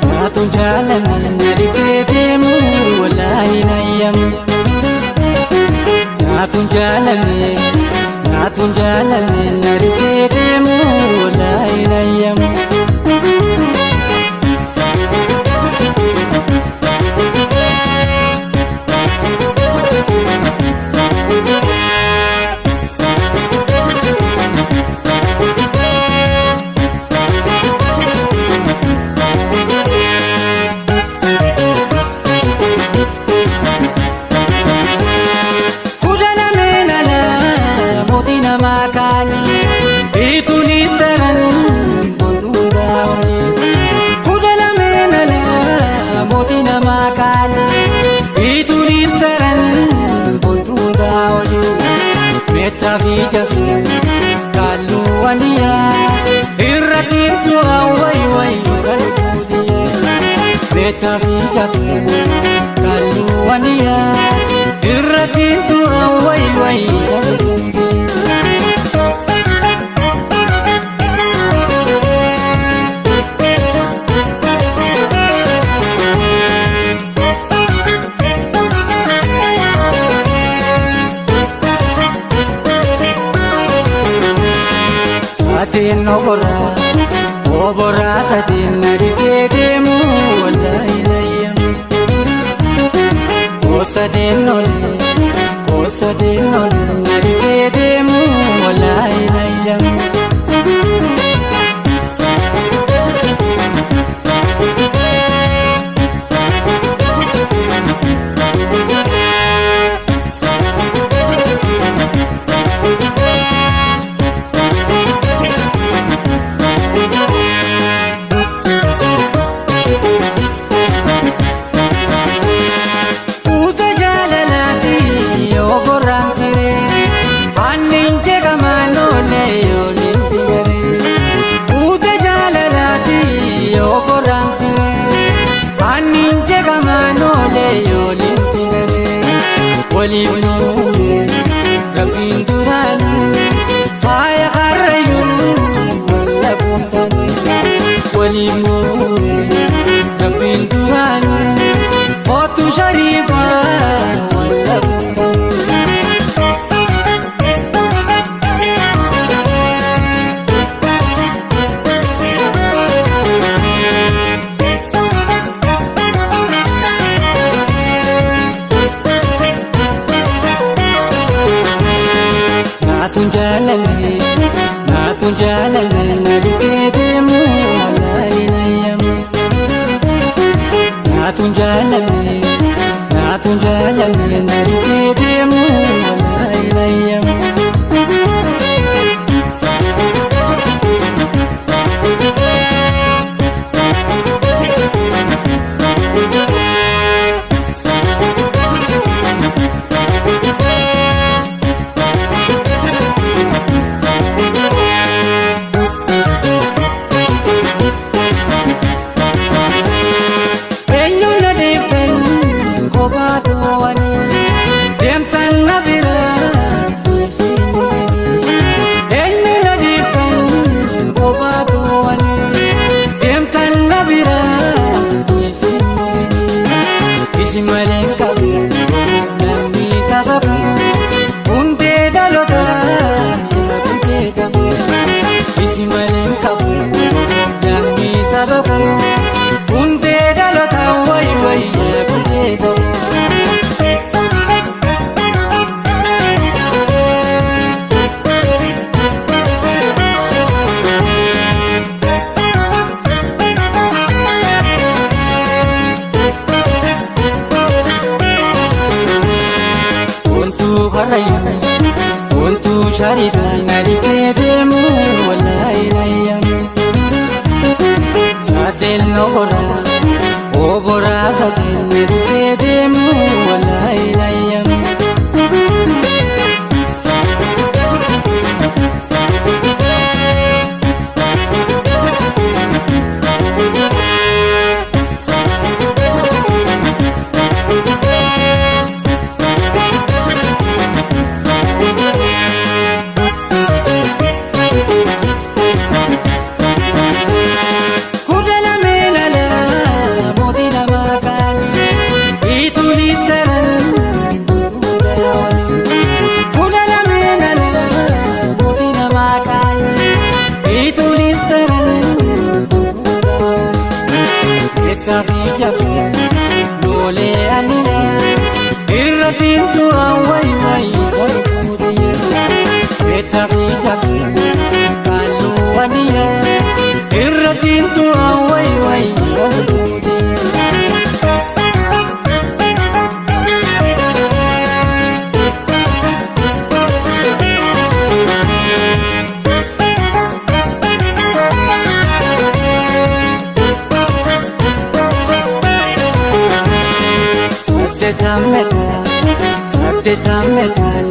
Naatun jaalallee nadiitee deemu wallaahi nayyam. Naatun jaalallee nadiitee deemu wallaahi nayyam. Itunis taran bontun daawani kudala menala motina makani itunis taran bontun daawani meta vijasu kalu wania irratin tu awai salkudiya meta vijasu kalu wania irratin tu awai salkudiya. Satin obora satin nadiitee deemu wallaahi nayyam. Kosatin oli nadiitee deemu wallaahi nayyam. Waliif nuumne rabbiin duraanu faaya qarrayyuu walla boontaanu. Waliif nuumne rabbiin duraanu kootu shariifaa walla boontaanu. Naatun jaalallee nadiitee deemu wallaahi nayyam. Naatun jaalallee nadiitee deemu wallaahi nayyam. Isimaleen qabu namni sababu hundee dhalootaa yaabutee qabu. Isimaleen qabu namni sababu hundee dhalootaa wayi yaabutee qabu. Wantu shariifaa nadiitee deemu wallaahi nayyam. Satin obora satin nadiitee deemu wallaahi Itulisaran Kula lamenan Mutina makan Itulisaran Kita bijak Lole ania Irratin tu awai wai Sarpudia Kita bijak Kalu ania Irratin tu awai wai Sarpudia Sabde tameta